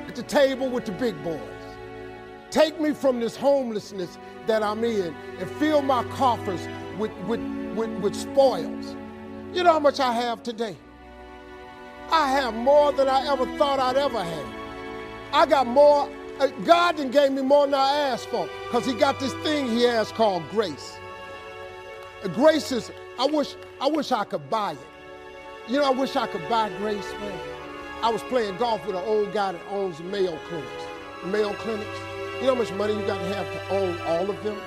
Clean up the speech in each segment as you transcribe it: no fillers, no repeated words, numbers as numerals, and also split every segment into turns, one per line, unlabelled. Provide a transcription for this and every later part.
at the table with the big boys. Take me from this homelessness that I'm in and fill my coffers with spoils. You know how much I have today? I have more than I ever thought I'd ever have. I got more. God done gave me more than I asked for, because he got this thing he has called grace. Grace is, I wish I could buy it. You know, I wish I could buy grace, man. I was playing golf with an old guy that owns Mayo Clinics. Mayo Clinics. You know how much money you got to have to own all of them?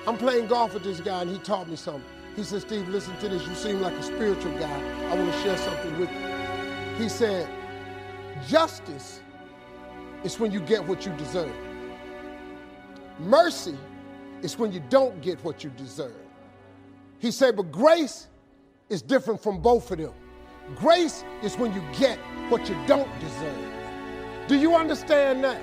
I'm playing golf with this guy, and he taught me something. He said, Steve, listen to this. You seem like a spiritual guy. I want to share something with you. He said, justice is when you get what you deserve. Mercy is when you don't get what you deserve. He said, but grace is different from both of them. Grace is when you get what you don't deserve. Do you understand that?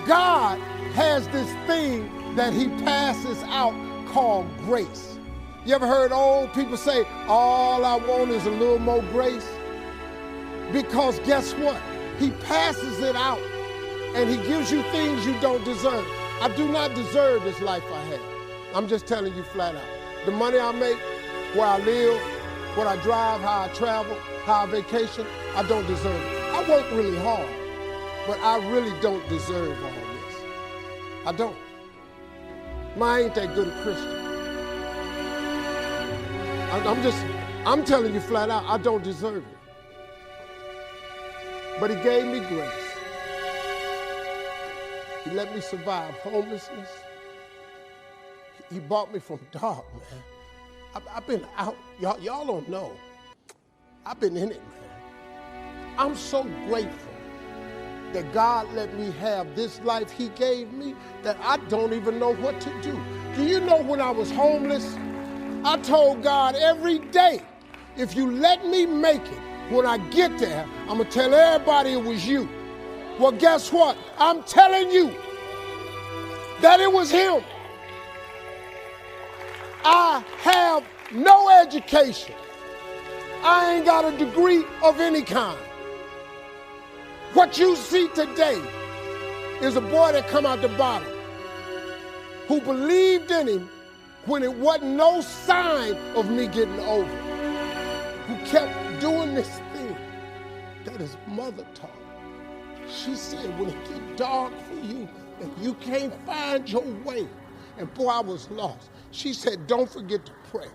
God has this thing that he passes out called grace. You ever heard old people say, all I want is a little more grace? Because guess what? He passes it out, and he gives you things you don't deserve. I do not deserve this life I have. I'm just telling you flat out. The money I make, where I live, what I drive, how I travel, how I vacation, I don't deserve it. I work really hard, but I really don't deserve all this. I don't. I ain't that good a Christian. I'm telling you flat out, I don't deserve it. But he gave me grace. He let me survive homelessness. He brought me from dark, man. I've been out. Y'all don't know. I've been in it, man. I'm so grateful that God let me have this life he gave me that I don't even know what to do. Do you know when I was homeless, I told God every day, if you let me make it, when I get there, I'm going to tell everybody it was you. Well, guess what? I'm telling you that it was him. I have no education. I ain't got a degree of any kind. What you see today is a boy that come out the bottom who believed in him when it wasn't no sign of me getting over, who kept doing this thing that his mother taught him. She said, when it get dark for you and you can't find your way, and boy, I was lost. She said, don't forget to pray.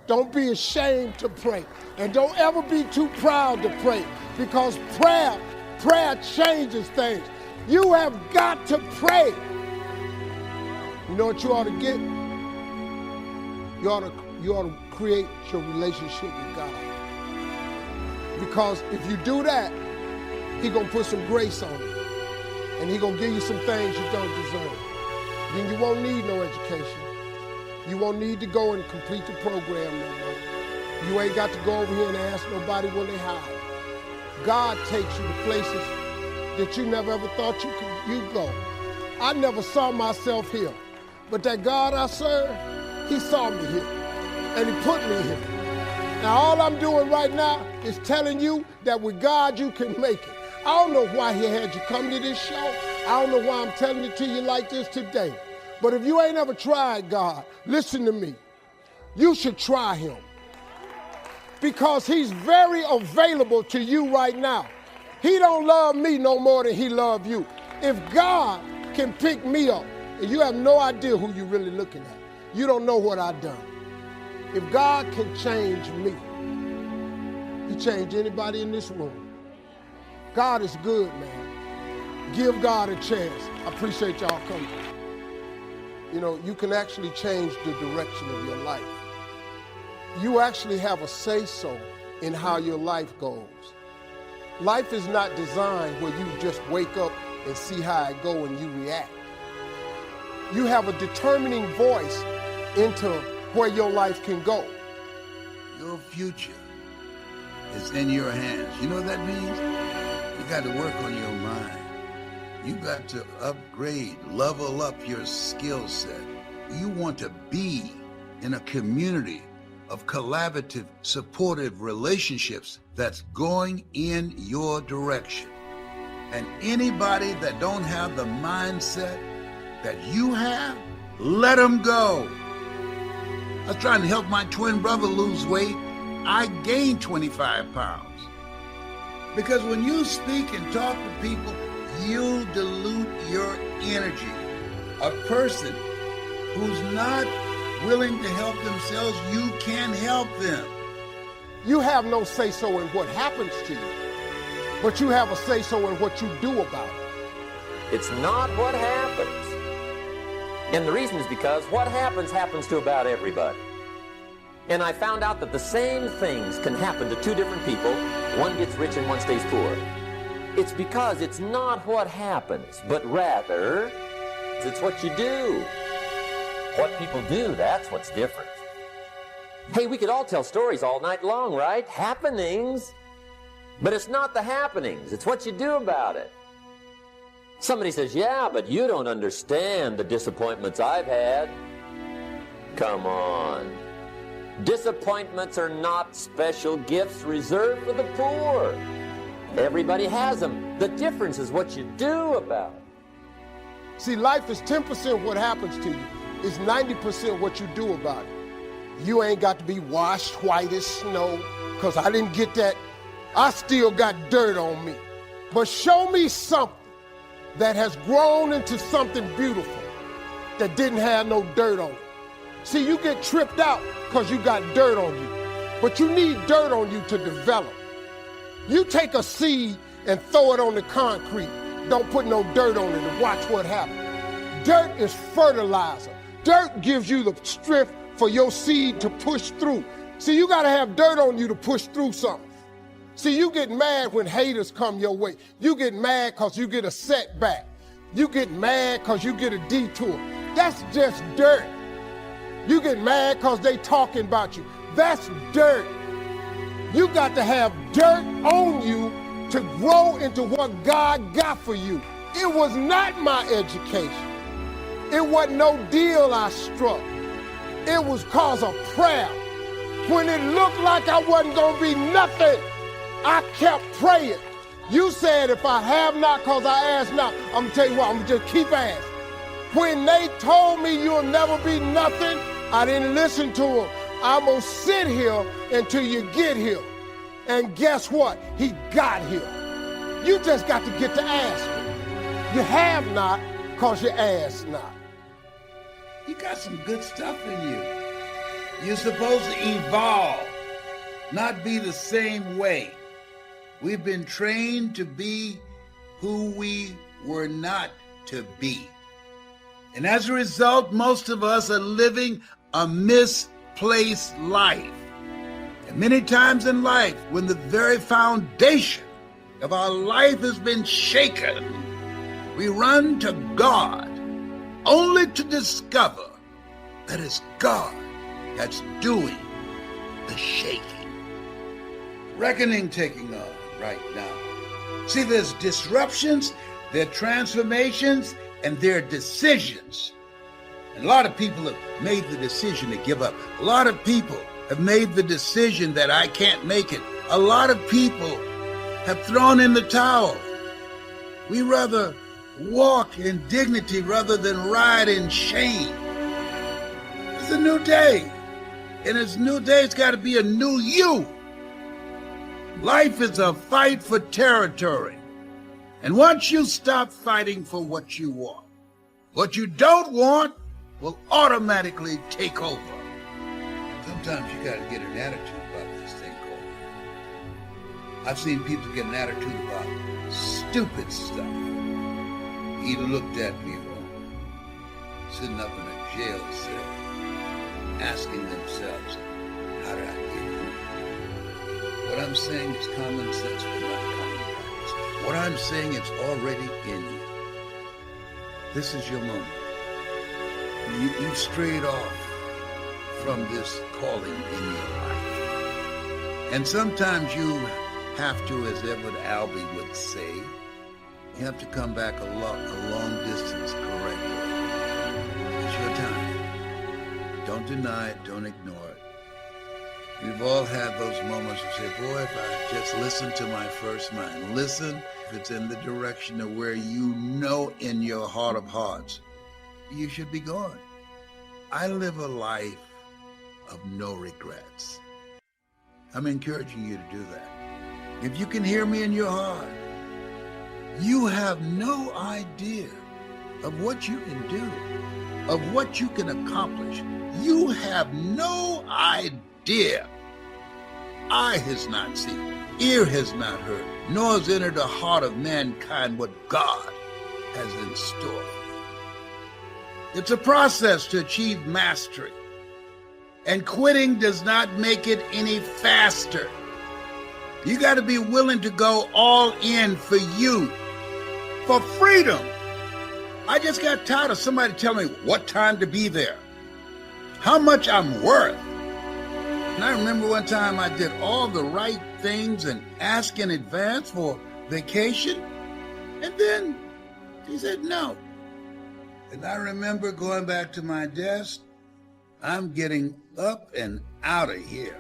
Don't be ashamed to pray. And don't ever be too proud to pray, because prayer changes things. You have got to pray. You know what you ought to get? You ought to create your relationship with God. Because if you do that, he's going to put some grace on you. And he's going to give you some things you don't deserve. Then you won't need no education. You won't need to go and complete the program no more. You ain't got to go over here and ask nobody when they hire. God takes you to places that you never ever thought you go. I never saw myself here. But that God I serve, he saw me here. And he put me here. Now all I'm doing right now is telling you that with God you can make it. I don't know why he had you come to this show. I don't know why I'm telling it to you like this today. But if you ain't ever tried God, listen to me. You should try him. Because he's very available to you right now. He don't love me no more than he love you. If God can pick me up, and you have no idea who you're really looking at. You don't know what I've done. If God can change me, he changed anybody in this room. God is good, man. Give God a chance. I appreciate y'all coming. You know, you can actually change the direction of your life. You actually have a say-so in how your life goes. Life is not designed where you just wake up and see how it go and you react. You have a determining voice into where your life can go.
Your future is in your hands. You know what that means? You got to work on your mind. You got to upgrade, level up your skill set. You want to be in a community of collaborative, supportive relationships that's going in your direction. And anybody that don't have the mindset that you have, let them go. I was trying to help my twin brother lose weight. I gained 25 pounds. Because when you speak and talk to people, you dilute your energy. A person who's not willing to help themselves, you can't help them.
You have no say-so in what happens to you, but you have a say-so in what you do about it.
It's not what happens. And the reason is because what happens to about everybody. And I found out that the same things can happen to two different people. One gets rich and one stays poor. It's because it's not what happens, but rather it's what you do. What people do, that's what's different. Hey, we could all tell stories all night long, right? Happenings. But it's not the happenings, it's what you do about it. Somebody says, yeah, but you don't understand the disappointments I've had. Come on. Disappointments are not special gifts reserved for the poor. Everybody has them. The difference is what you do about it.
See, life is 10% what happens to you. It's 90% what you do about it. You ain't got to be washed white as snow, because I didn't get that. I still got dirt on me. But show me something that has grown into something beautiful that didn't have no dirt on it. See, you get tripped out because you got dirt on you, but you need dirt on you to develop. You take a seed and throw it on the concrete. Don't put no dirt on it and watch what happens. Dirt is fertilizer. Dirt gives you the strength for your seed to push through. See, you got to have dirt on you to push through something. See, you get mad when haters come your way. You get mad because you get a setback. You get mad because you get a detour. That's just dirt. You get mad because they talking about you. That's dirt. You got to have dirt on you to grow into what God got for you. It was not my education. It wasn't no deal I struck. It was cause of prayer. When it looked like I wasn't gonna be nothing, I kept praying. You said if I have not cause I ask not, I'm gonna tell you what, I'm gonna just keep asking. When they told me you'll never be nothing, I didn't listen to them. I'm gonna sit here until you get here. And guess what? He got here. You just got to get to asking. You have not cause you ask not.
You got some good stuff in you. You're supposed to evolve, not be the same way. We've been trained to be who we were not to be. And as a result, most of us are living a misplaced life. And many times in life, when the very foundation of our life has been shaken, we run to God only to discover that it's God that's doing the shaking. Reckoning taking on right now. See, there's disruptions, there are transformations, and there are decisions. And a lot of people have made the decision to give up. A lot of people have made the decision that I can't make it. A lot of people have thrown in the towel. We rather walk in dignity rather than ride in shame. It's a new day. And it's a new day, it's got to be a new you. Life is a fight for territory. And once you stop fighting for what you want, what you don't want will automatically take over. Sometimes you got to get an attitude about this thing called life. I've seen people get an attitude about stupid stuff. He looked at me wrong, sitting up in a jail cell, asking themselves, how did I get here? What I'm saying is common sense, but not common practice. What I'm saying is already in you. This is your moment. You've strayed off from this calling in your life. And sometimes you have to, as Edward Albee would say, you have to come back a long distance correctly. It's your time. Don't deny it, don't ignore it. We've all had those moments where you say, boy, if I just listen to my first mind, listen if it's in the direction of where you know in your heart of hearts you should be going. I live a life of no regrets. I'm encouraging you to do that. If you can hear me in your heart, you have no idea of what you can do, of what you can accomplish. You have no idea. Eye has not seen, ear has not heard, nor has entered the heart of mankind what God has in store. It's a process to achieve mastery, and quitting does not make it any faster. You got to be willing to go all in for you, for freedom. I just got tired of somebody telling me what time to be there, how much I'm worth. And I remember one time I did all the right things and asked in advance for vacation, and then he said no. And I remember going back to my desk. I'm getting up and out of here.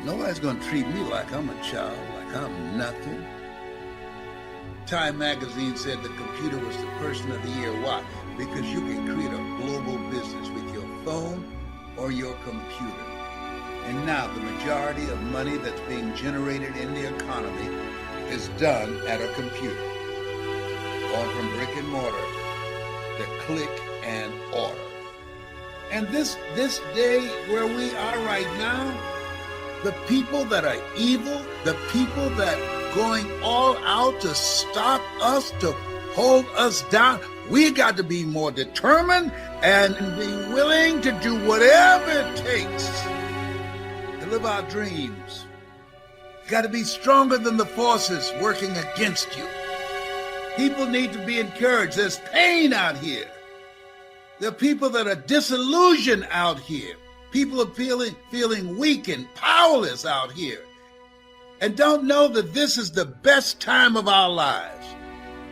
Nobody's going to treat me like I'm a child, like I'm nothing. Time magazine said the computer was the person of the year. Why? Because you can create a global business with your phone or your computer. And now the majority of money that's being generated in the economy is done at a computer. Going from brick and mortar to click and order. And this day where we are right now, the people that are evil, the people that going all out to stop us, to hold us down, we got to be more determined and be willing to do whatever it takes to live our dreams. You got to be stronger than the forces working against you. People need to be encouraged. There's pain out here. There are people that are disillusioned out here. People are feeling weak and powerless out here and don't know that this is the best time of our lives.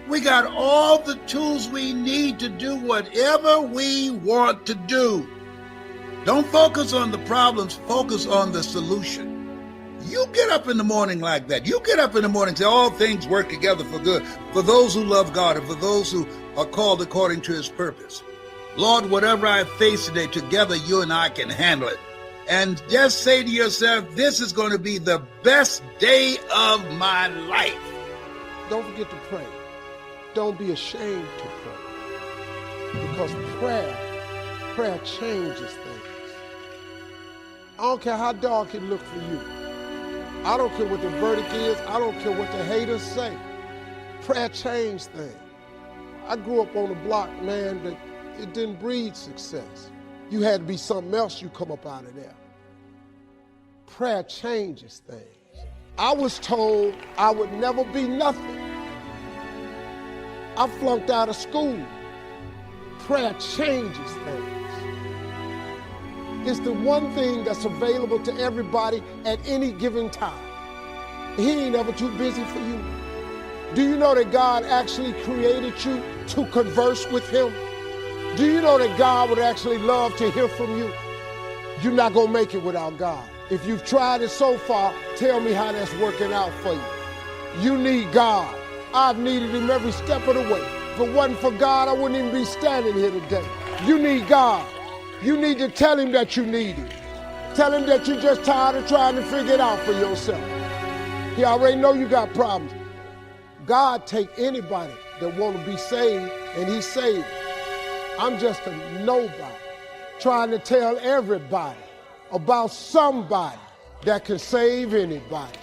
We got all the tools we need to do whatever we want to do. Don't focus on the problems, focus on the solution. You get up in the morning like that. You get up in the morning and say all things work together for good, for those who love God and for those who are called according to his purpose. Lord, whatever I face today, together you and I can handle it. And just say to yourself, this is going to be the best day of my life.
Don't forget to pray. Don't be ashamed to pray. Because prayer changes things. I don't care how dark it looks for you. I don't care what the verdict is. I don't care what the haters say. Prayer changed things. I grew up on a block, man, that it didn't breed success. You had to be something else, you come up out of there. Prayer changes things. I was told I would never be nothing. I flunked out of school. Prayer changes things. It's the one thing that's available to everybody at any given time. He ain't ever too busy for you. Do you know that God actually created you to converse with him? Do you know that God would actually love to hear from you? You're not going to make it without God. If you've tried it so far, tell me how that's working out for you. You need God. I've needed him every step of the way. If it wasn't for God, I wouldn't even be standing here today. You need God. You need to tell him that you need him. Tell him that you're just tired of trying to figure it out for yourself. He already know you got problems. God take anybody that want to be saved, and he saved. I'm just a nobody trying to tell everybody about somebody that can save anybody.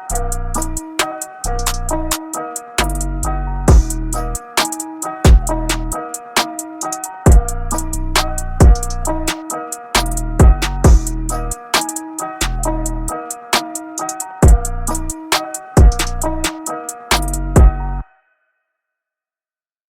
day.